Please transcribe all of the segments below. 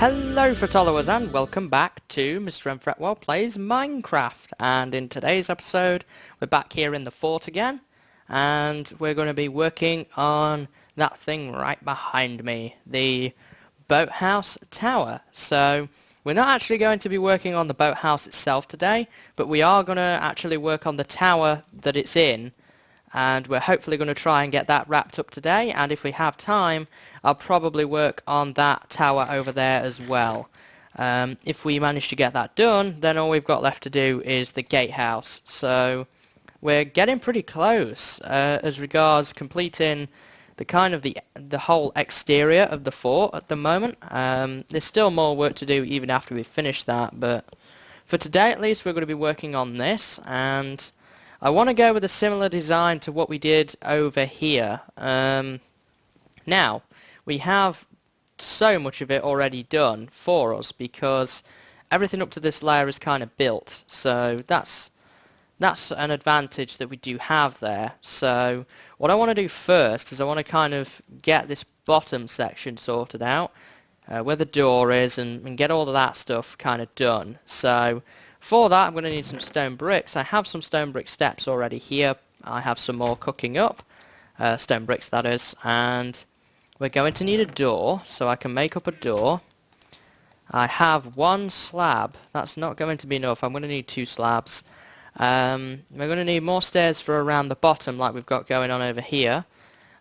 Hello Fretwellers and welcome back to MrMFretwell Plays Minecraft, and in today's episode we're back here in the fort again and we're going to be working on that thing right behind me, the boathouse tower. So we're not actually going to be working on the boathouse itself today, but we are going to actually work on the tower that it's in, and we're hopefully going to try and get that wrapped up today, and if we have time I'll probably work on that tower over there as well. If we manage to get that done, then all we've got left to do is the gatehouse. So we're getting pretty close as regards completing the whole exterior of the fort at the moment. There's still more work to do even after we finish that, but for today at least we're going to be working on this, and I want to go with a similar design to what we did over here. Now, we have so much of it already done for us because everything up to this layer is kind of built. So that's an advantage that we do have there. So what I want to do first is I want to kind of get this bottom section sorted out, where the door is, and get all of that stuff kind of done. So for that I'm going to need some stone bricks. I have some stone brick steps already here. I have some more cooking up, stone bricks that is, and we're going to need a door, so I can make up a door. I have one slab. That's not going to be enough. I'm going to need 2 slabs. We're going to need more stairs for around the bottom like we've got going on over here.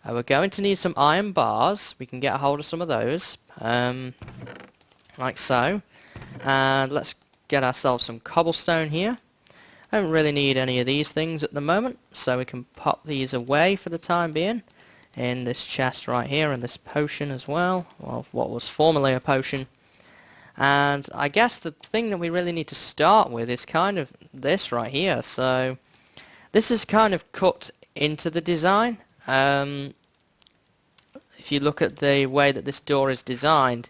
We're going to need some iron bars. We can get a hold of some of those, like so. And let's get ourselves some cobblestone here. I don't really need any of these things at the moment, so we can pop these away for the time being in this chest right here, and this potion as well, well, what was formerly a potion. And I guess the thing that we really need to start with is kind of this right here. So this is kind of cut into the design. If you look at the way that this door is designed,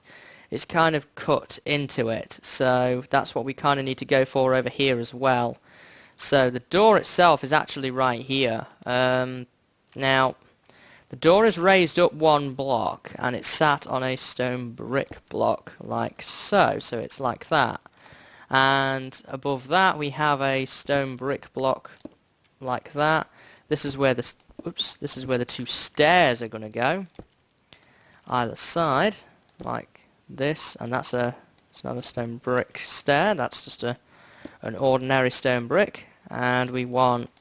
it's kind of cut into it, so that's what we kind of need to go for over here as well. So the door itself is actually right here. Now the door is raised up 1 block and it's sat on a stone brick block like so, so it's like that. And above that we have a stone brick block like that. This is where the this is where the 2 stairs are going to go, either side, like this. And it's not a stone brick stair, that's just an ordinary stone brick. And we want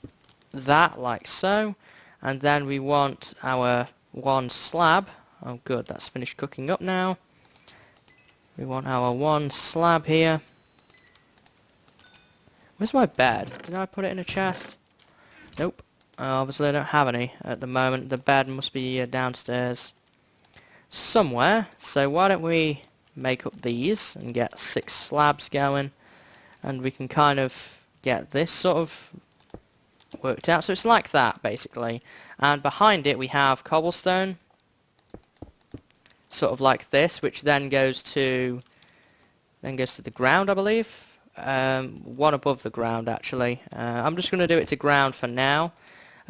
that like so. And then we want our 1 slab. Oh good, that's finished cooking up now. We want our 1 slab here. Where's my bed? Did I put it in a chest? Nope. Obviously I don't have any at the moment. The bed must be downstairs somewhere. So why don't we make up these and get 6 slabs going, and we can kind of get this sort of worked out. So it's like that basically, and behind it we have cobblestone, sort of like this, which then goes to the ground, I believe. 1 above the ground actually. I'm just going to do it to ground for now.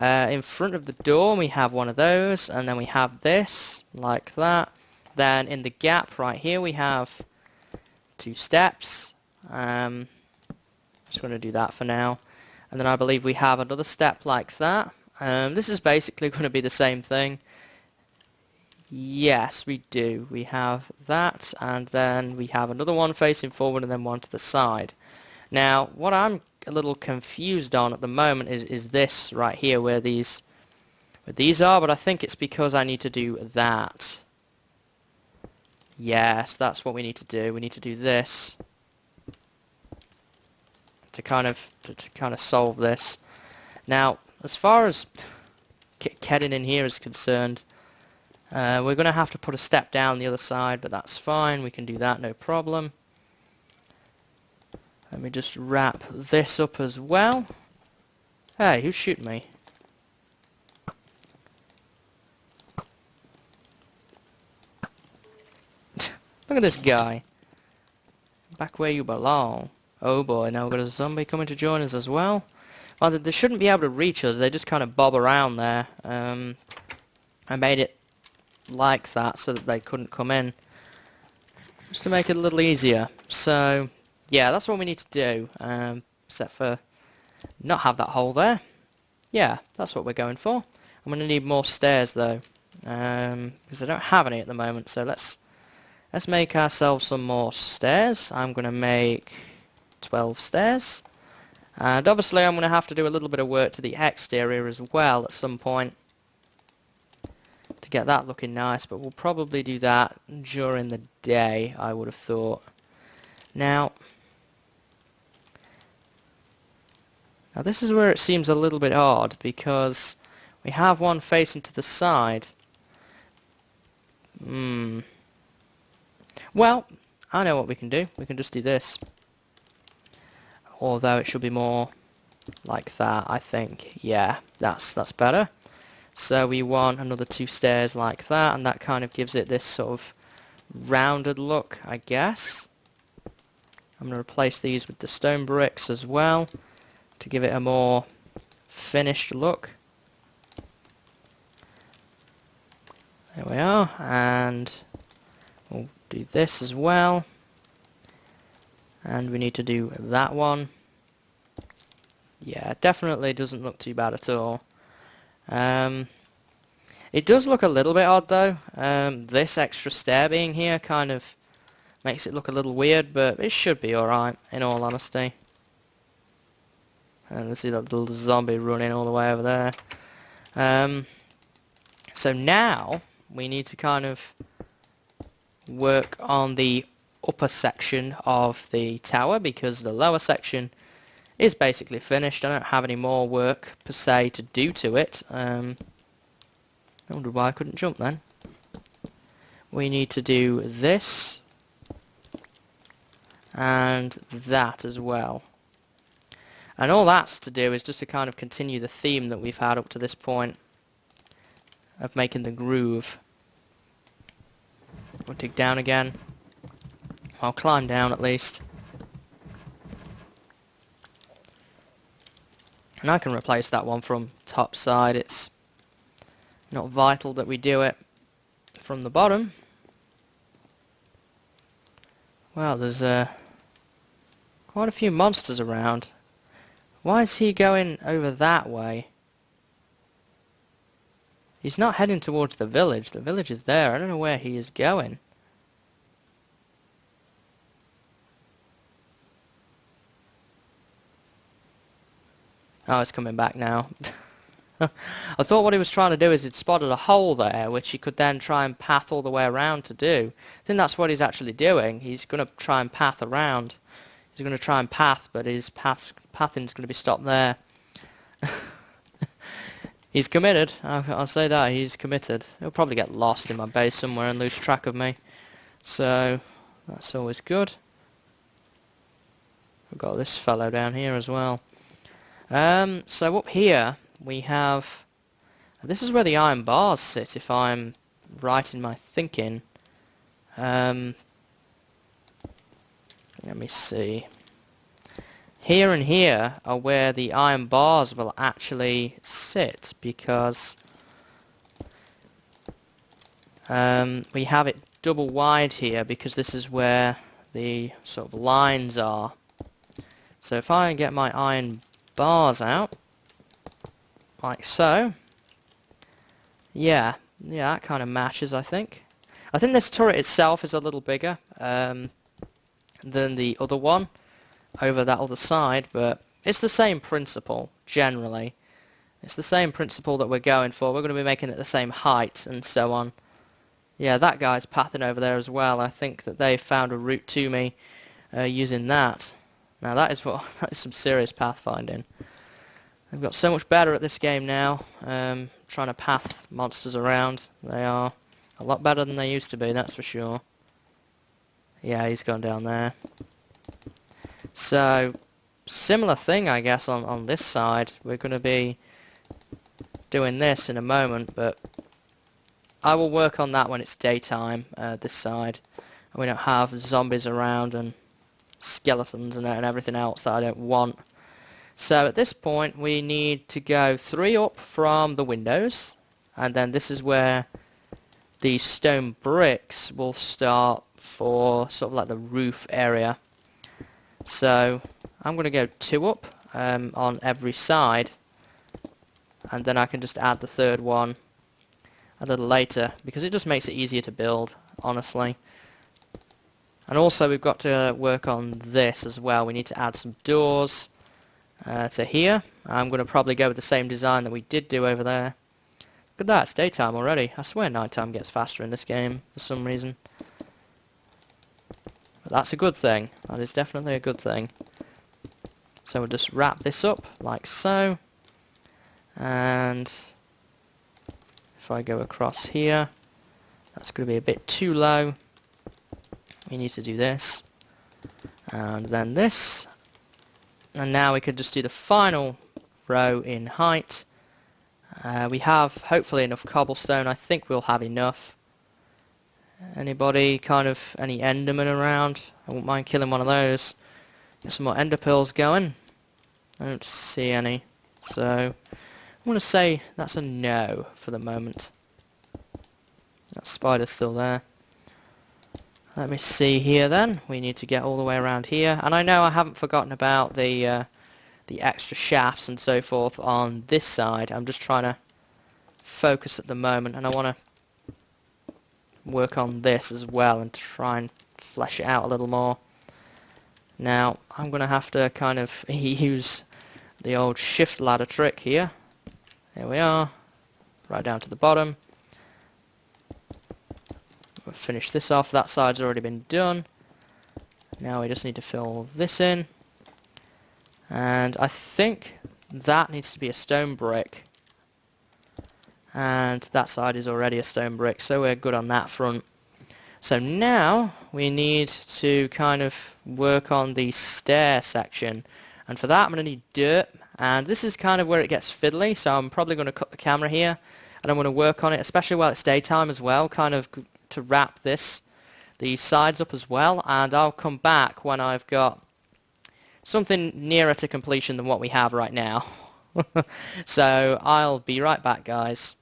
In front of the door we have 1 of those, and then we have this like that. Then in the gap right here we have 2 steps. Just going to do that for now. And then I believe we have another step like that. This is basically going to be the same thing. Yes, we do. We have that, and then we have another one facing forward and then 1 to the side. Now, what I'm a little confused on at the moment is this right here, where these are, but I think it's because I need to do that. Yes, that's what we need to do. We need to do this to kind of solve this. Now, as far as getting in here is concerned, we're going to have to put a step down the other side, but that's fine. We can do that, no problem. Let me just wrap this up as well. Hey, who's shooting me? Look at this guy. Back where you belong. Oh boy, now we've got a zombie coming to join us as well. Well, they shouldn't be able to reach us, they just kind of bob around there. I made it like that so that they couldn't come in. just to make it a little easier. So, yeah, that's what we need to do, except for not have that hole there. Yeah, that's what we're going for. I'm going to need more stairs, though, because I don't have any at the moment, so let's make ourselves some more stairs. I'm going to make 12 stairs. And obviously I'm going to have to do a little bit of work to the exterior as well at some point to get that looking nice, but we'll probably do that during the day, I would have thought. Now this is where it seems a little bit odd, because we have one facing to the side. Well, I know what we can do. We can just do this. Although it should be more like that, I think. Yeah, that's better. So we want another 2 stairs like that, and that kind of gives it this sort of rounded look, I guess. I'm going to replace these with the stone bricks as well to give it a more finished look. There we are, and we'll do this as well. And we need to do that one. Yeah, definitely doesn't look too bad at all. It does look a little bit odd though. This extra stair being here kind of makes it look a little weird, but it should be alright, in all honesty. And let's see that little zombie running all the way over there. So now we need to kind of work on the upper section of the tower, because the lower section is basically finished. I don't have any more work per se to do to it. I wondered why I couldn't jump then. We need to do this and that as well. And all that's to do is just to kind of continue the theme that we've had up to this point of making the groove. We'll dig down again. I'll climb down at least. And I can replace that one from top side. It's not vital that we do it from the bottom. Well, there's quite a few monsters around. Why is he going over that way? He's not heading towards the village. The village is there. I don't know where he is going. Oh, it's coming back now. I thought what he was trying to do is he'd spotted a hole there, which he could then try and path all the way around to do. I think that's what he's actually doing. He's going to try and path around. He's going to try and path, but his pathing's going to be stopped there. He's committed. I'll say that. He's committed. He'll probably get lost in my base somewhere and lose track of me. So, that's always good. We've got this fellow down here as well. So up here we have, this is where the iron bars sit, if I'm right in my thinking. Let me see. Here and here are where the iron bars will actually sit, because we have it double wide here, because this is where the sort of lines are. So if I get my iron bars out, like so, yeah, that kind of matches, I think. I think this turret itself is a little bigger than the other one over that other side, but it's the same principle, generally. It's the same principle that we're going for. We're going to be making it the same height and so on. Yeah, that guy's pathing over there as well. I think that they found a route to me using that. Now that is some serious pathfinding. They've got so much better at this game now, trying to path monsters around. They are a lot better than they used to be, that's for sure. Yeah, he's gone down there. So, similar thing, I guess, on this side. We're going to be doing this in a moment, but I will work on that when it's daytime, this side. And we don't have zombies around and skeletons and everything else that I don't want. So at this point we need to go 3 up from the windows, and then this is where these stone bricks will start for sort of like the roof area. So I'm going to go 2 up on every side, and then I can just add the third one a little later, because it just makes it easier to build, honestly. And also we've got to work on this as well. We need to add some doors to here. I'm going to probably go with the same design that we did do over there. Look at that, it's daytime already. I swear nighttime gets faster in this game for some reason. But that's a good thing. That is definitely a good thing. So we'll just wrap this up like so. And if I go across here, that's going to be a bit too low. We need to do this. And then this. And now we can just do the final row in height. We have hopefully enough cobblestone. I think we'll have enough. Anybody any endermen around? I wouldn't mind killing one of those. Get some more ender pearls going. I don't see any. So I'm going to say that's a no for the moment. That spider's still there. Let me see here then. We need to get all the way around here. And I know I haven't forgotten about the extra shafts and so forth on this side. I'm just trying to focus at the moment, and I want to work on this as well and try and flesh it out a little more. Now I'm going to have to kind of use the old shift ladder trick here. There we are, right down to the bottom. We'll finish this off. That side's already been done. Now we just need to fill this in. And I think that needs to be a stone brick. And that side is already a stone brick, so we're good on that front. So now we need to kind of work on the stair section. And for that I'm going to need dirt. And this is kind of where it gets fiddly, so I'm probably going to cut the camera here. And I'm going to work on it, especially while it's daytime as well, kind of to wrap the sides up as well. And I'll come back when I've got something nearer to completion than what we have right now. So I'll be right back, guys.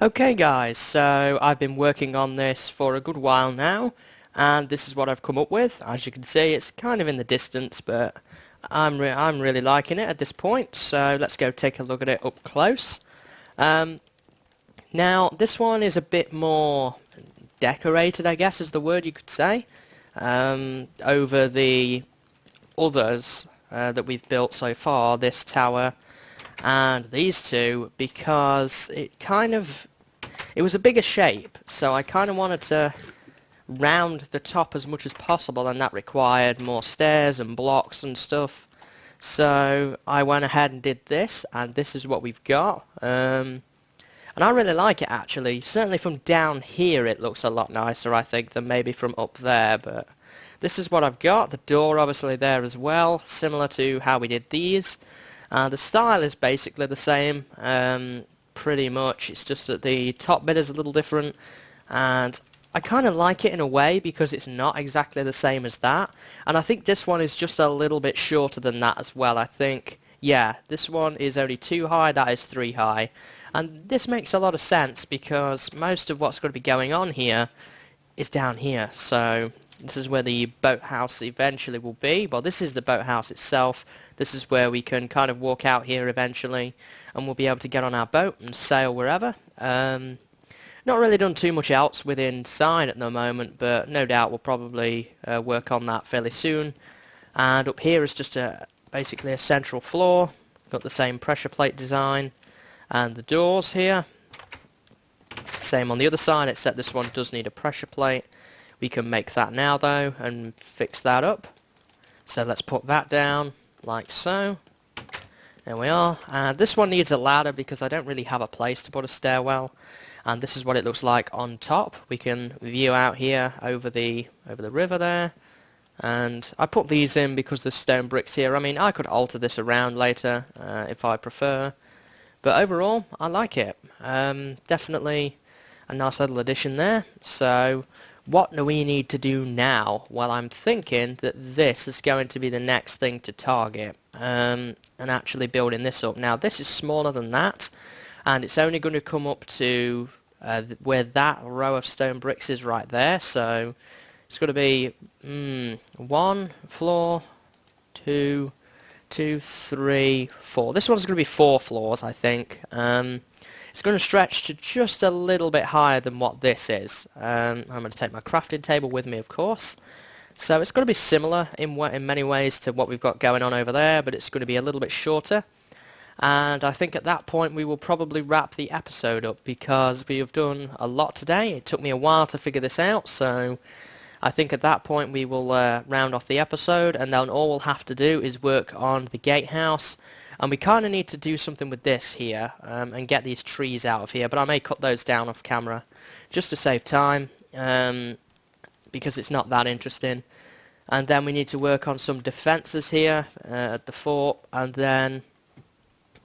Okay guys, so I've been working on this for a good while now, and this is what I've come up with. As you can see, it's kind of in the distance, but I'm really liking it at this point, so let's go take a look at it up close. Now this one is a bit more decorated, I guess is the word you could say, over the others that we've built so far, this tower and these two, because it was a bigger shape, so I kind of wanted to round the top as much as possible, and that required more stairs and blocks and stuff. So I went ahead and did this, and this is what we've got. And I really like it, actually. Certainly from down here it looks a lot nicer, I think, than maybe from up there, but this is what I've got. The door obviously there as well, similar to how we did these. The style is basically the same, pretty much. It's just that the top bit is a little different, and I kind of like it in a way because it's not exactly the same as that. And I think this one is just a little bit shorter than that as well. I think, yeah, this one is only 2 high, that is 3 high. And this makes a lot of sense because most of what's going to be going on here is down here. So this is where the boathouse eventually will be. Well, this is the boathouse itself. This is where we can kind of walk out here eventually, and we'll be able to get on our boat and sail wherever. Not really done too much else with inside at the moment, but no doubt we'll probably work on that fairly soon. And up here is just basically a central floor. Got the same pressure plate design, and the doors here. Same on the other side, except this one does need a pressure plate. We can make that now though and fix that up. So let's put that down like so. There we are. And this one needs a ladder because I don't really have a place to put a stairwell. And this is what it looks like on top. We can view out here over the river there. And I put these in because there's stone bricks here. I mean, I could alter this around later if I prefer. But overall, I like it. Definitely a nice little addition there. So what do we need to do now? Well, I'm thinking that this is going to be the next thing to target, and actually building this up. Now, this is smaller than that, and it's only going to come up to where that row of stone bricks is right there. So it's going to be 1 floor, 2, 2, 3, 4. This one's going to be 4 floors, I think. It's going to stretch to just a little bit higher than what this is. I'm going to take my crafting table with me, of course. So it's going to be similar in many ways to what we've got going on over there, but it's going to be a little bit shorter. And I think at that point we will probably wrap the episode up, because we have done a lot today. It took me a while to figure this out, so I think at that point we will round off the episode, and then all we'll have to do is work on the gatehouse. And we kind of need to do something with this here and get these trees out of here, but I may cut those down off camera just to save time, because it's not that interesting. And then we need to work on some defences here at the fort, and then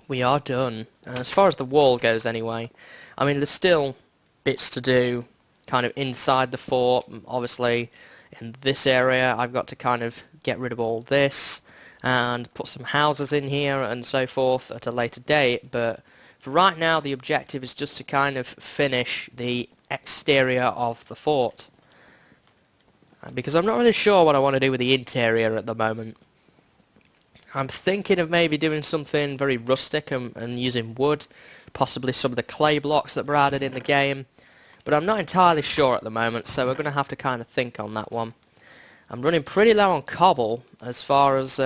we are done. As far as the wall goes anyway, I mean, there's still bits to do kind of inside the fort. Obviously in this area I've got to kind of get rid of all this and put some houses in here and so forth at a later date, but for right now the objective is just to kind of finish the exterior of the fort, because I'm not really sure what I want to do with the interior at the moment. I'm thinking of maybe doing something very rustic and using wood, possibly some of the clay blocks that were added in the game, but I'm not entirely sure at the moment, so we're going to have to kind of think on that one. I'm running pretty low on cobble as far as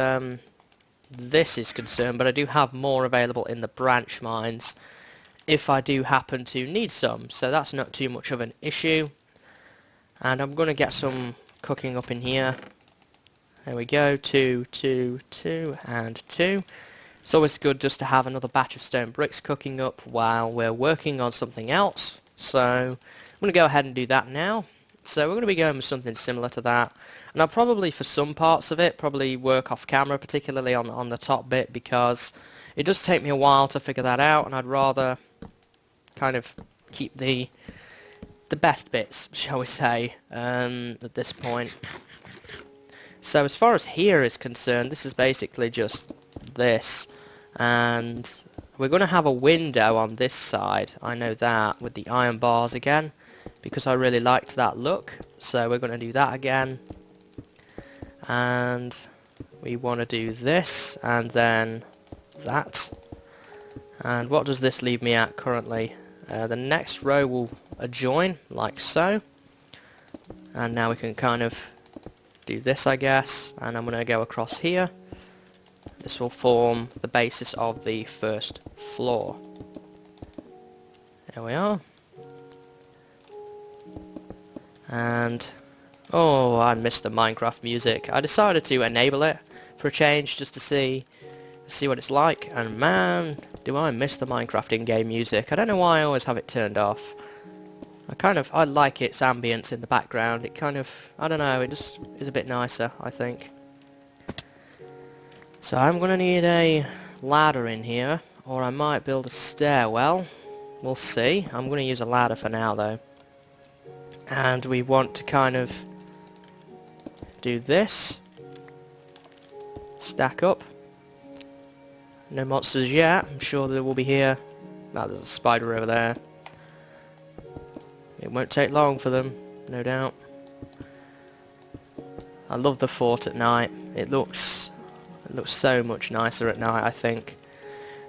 this is concerned, but I do have more available in the branch mines if I do happen to need some, so that's not too much of an issue. And I'm going to get some cooking up in here. There we go, 2, 2, 2, and 2. It's always good just to have another batch of stone bricks cooking up while we're working on something else. So I'm going to go ahead and do that now. So we're going to be going with something similar to that. And I'll probably, for some parts of it, probably work off camera, particularly on the top bit, because it does take me a while to figure that out, and I'd rather kind of keep the best bits, shall we say, at this point. So as far as here is concerned, this is basically just this, and we're going to have a window on this side, I know that, with the iron bars again, because I really liked that look. So we're going to do that again, and we want to do this, and then that. And what does this leave me at currently? The next row will adjoin, like so, and now we can kind of do this, I guess, and I'm going to go across here. This will form the basis of the first floor. There we are. And oh, I missed the Minecraft music. I decided to enable it for a change just to see what it's like, and man, do I miss the Minecraft in-game music. I don't know why I always have it turned off. I like its ambience in the background. It kind of, I don't know, it just is a bit nicer, I think. So I'm going to need a ladder in here, or I might build a stairwell. We'll see. I'm going to use a ladder for now, though. And we want to kind of do this. Stack up. No monsters yet. I'm sure they will be here. Oh, there's a spider over there. It won't take long for them, no doubt. I love the fort at night. It looks so much nicer at night, I think.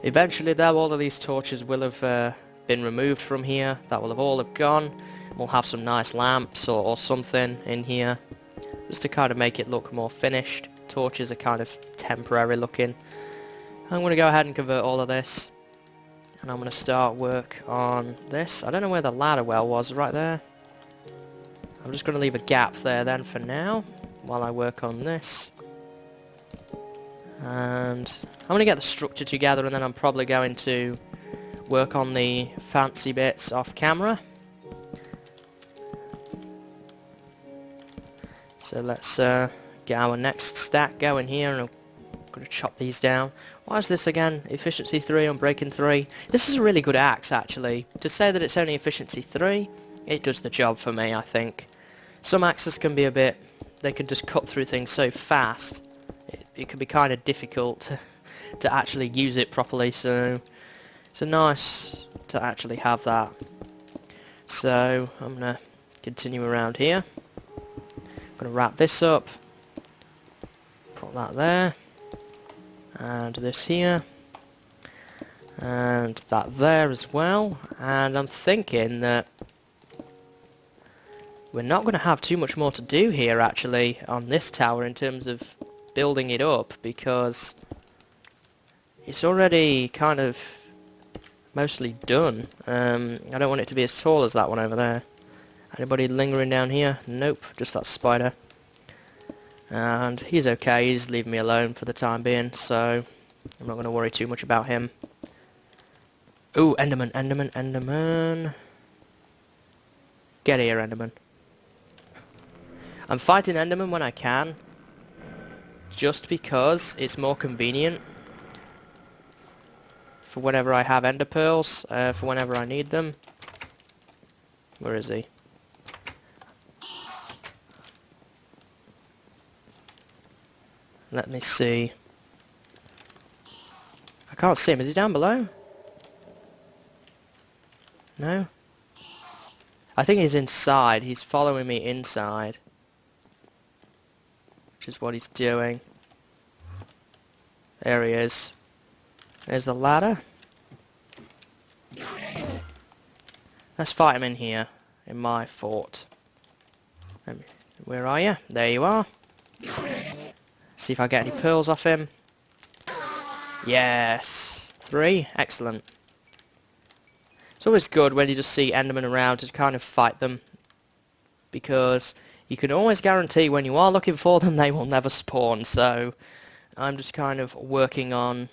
Eventually though, all of these torches will have been removed from here. That will have all have gone. We'll have some nice lamps or something in here, just to kind of make it look more finished. Torches are kind of temporary looking. I'm going to go ahead and convert all of this, and I'm going to start work on this. I don't know where the ladder well was, right there. I'm just going to leave a gap there then for now, while I work on this. And I'm going to get the structure together, and then I'm probably going to work on the fancy bits off camera. So let's get our next stack going here, and I'm going to chop these down. Why is this again? Efficiency 3 on breaking 3. This is a really good axe, actually. To say that it's only efficiency 3, it does the job for me, I think. Some axes can be a bit... they can just cut through things so fast. It can be kind of difficult to actually use it properly, so it's nice to actually have that. So I'm going to continue around here. I'm going to wrap this up, put that there, and this here, and that there as well. And I'm thinking that we're not going to have too much more to do here actually on this tower in terms of building it up, because it's already kind of mostly done. I don't want it to be as tall as that one over there. Anybody lingering down here? Nope, just that spider. And he's okay, he's leaving me alone for the time being, so I'm not going to worry too much about him. Ooh, Enderman, Enderman, Enderman. Get here, Enderman. I'm fighting Enderman when I can, just because it's more convenient for whenever I have ender pearls, for whenever I need them. Where is he? Let me see. I can't see him. Is he down below? No? I think he's inside. He's following me inside, which is what he's doing. There he is. There's the ladder. Let's fight him in here, in my fort. Where are you? There you are. See if I get any pearls off him. Yes! 3. Excellent. It's always good when you just see Endermen around to kind of fight them, because you can always guarantee when you are looking for them they will never spawn, so I'm just kind of working on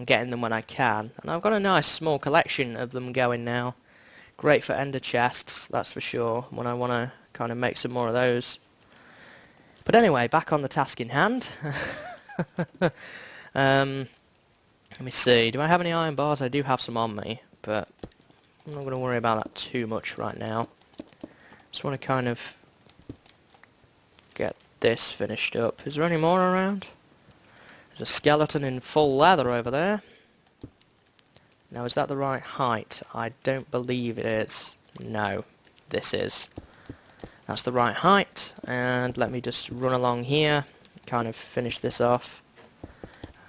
getting them when I can. And I've got a nice small collection of them going now. Great for ender chests, that's for sure, when I want to kind of make some more of those. But anyway, back on the task in hand. Let me see, do I have any iron bars? I do have some on me, but I'm not going to worry about that too much right now. Just want to kind of get this finished up. Is there any more around? There's a skeleton in full leather over there. Now, is that the right height? I don't believe it is. No, this is. That's the right height, and let me just run along here, kind of finish this off.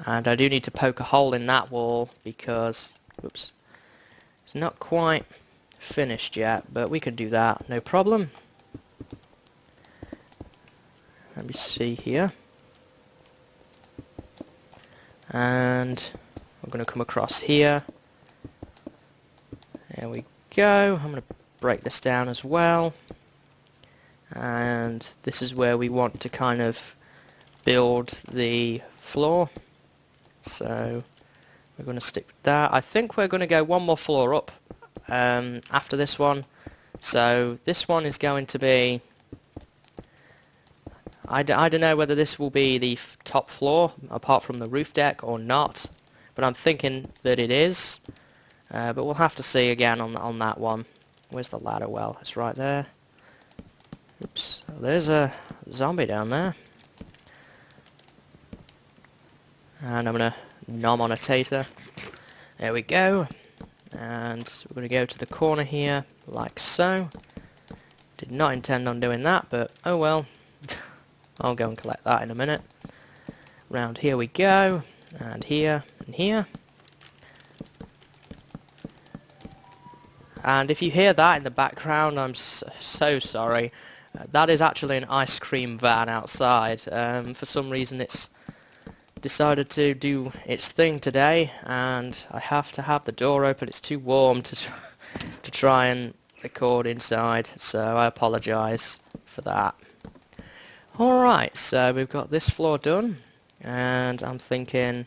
And I do need to poke a hole in that wall because, whoops, it's not quite finished yet, but we can do that, no problem. Let me see here. And I'm going to come across here. There we go. I'm going to break this down as well. And this is where we want to kind of build the floor. So we're going to stick with that. I think we're going to go one more floor up after this one. So this one is going to be... I don't know whether this will be the top floor, apart from the roof deck, or not. But I'm thinking that it is. But we'll have to see again on that one. Where's the ladder? Well, it's right there. Oops, there's a zombie down there. And I'm going to nom on a tater. There we go. And we're going to go to the corner here, like so. Did not intend on doing that, but oh well. I'll go and collect that in a minute. Round here we go, and here, and here. And if you hear that in the background, I'm so sorry. That is actually an ice cream van outside. For some reason it's decided to do its thing today, and I have to have the door open. It's too warm to try and record inside, so I apologise for that. Alright, so we've got this floor done, and I'm thinking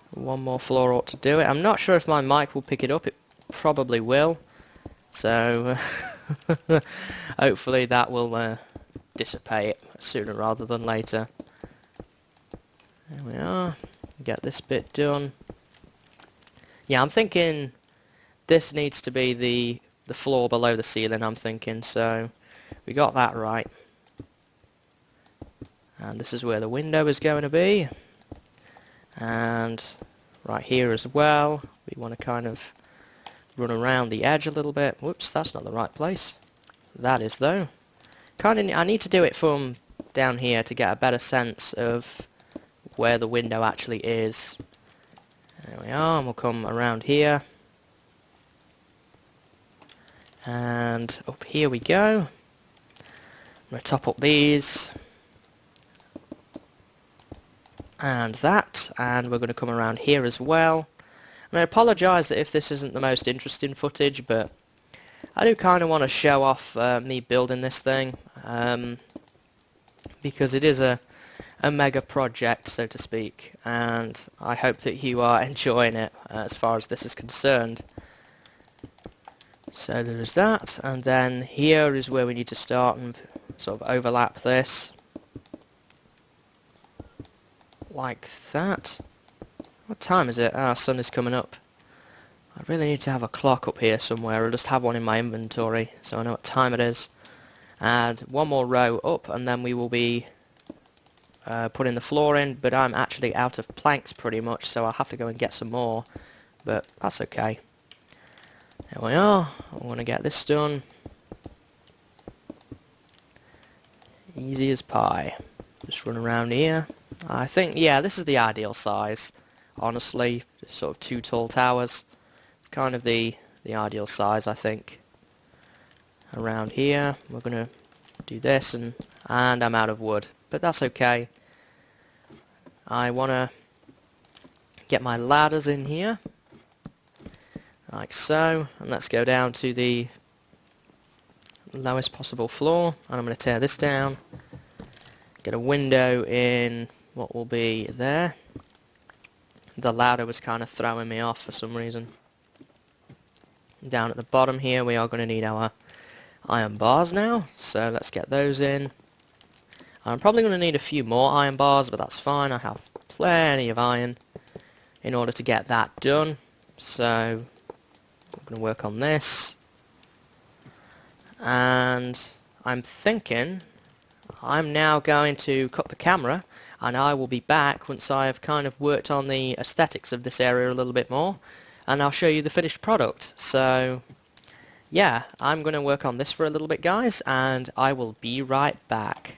one more floor ought to do it. I'm not sure if my mic will pick it up. It probably will, so hopefully that will dissipate sooner rather than later. There we are. Get this bit done. Yeah, I'm thinking this needs to be the floor below the ceiling, I'm thinking, so we got that right. And this is where the window is going to be. And right here as well, we want to kind of run around the edge a little bit. Whoops, that's not the right place. That is though. I need to do it from down here to get a better sense of where the window actually is. There we are, and we'll come around here. And up here we go. I'm going to top up these. And that, and we're going to come around here as well. And I apologise that if this isn't the most interesting footage, but I do kind of want to show off me building this thing, because it is a mega project, so to speak, and I hope that you are enjoying it as far as this is concerned. So there's that, and then here is where we need to start and sort of overlap this. Like that. What time is it? Ah, sun is coming up. I really need to have a clock up here somewhere, or just have one in my inventory so I know what time it is. Add one more row up, and then we will be putting the floor in, but I'm actually out of planks pretty much, so I'll have to go and get some more, but that's okay. There we are. I want to get this done. Easy as pie. Just run around here. I think, yeah, this is the ideal size, honestly. Just sort of 2 tall towers. It's kind of the ideal size, I think. Around here, we're going to do this, and I'm out of wood. But that's okay. I want to get my ladders in here. Like so. And let's go down to the lowest possible floor. And I'm going to tear this down. Get a window in what will be there. The ladder was kind of throwing me off for some reason. Down at the bottom here we are going to need our iron bars now, so let's get those in. I'm probably going to need a few more iron bars, but that's fine. I have plenty of iron in order to get that done, so I'm going to work on this. And I'm thinking I'm now going to cut the camera, and I will be back once I have kind of worked on the aesthetics of this area a little bit more, and I'll show you the finished product. So yeah, I'm going to work on this for a little bit, guys, and I will be right back.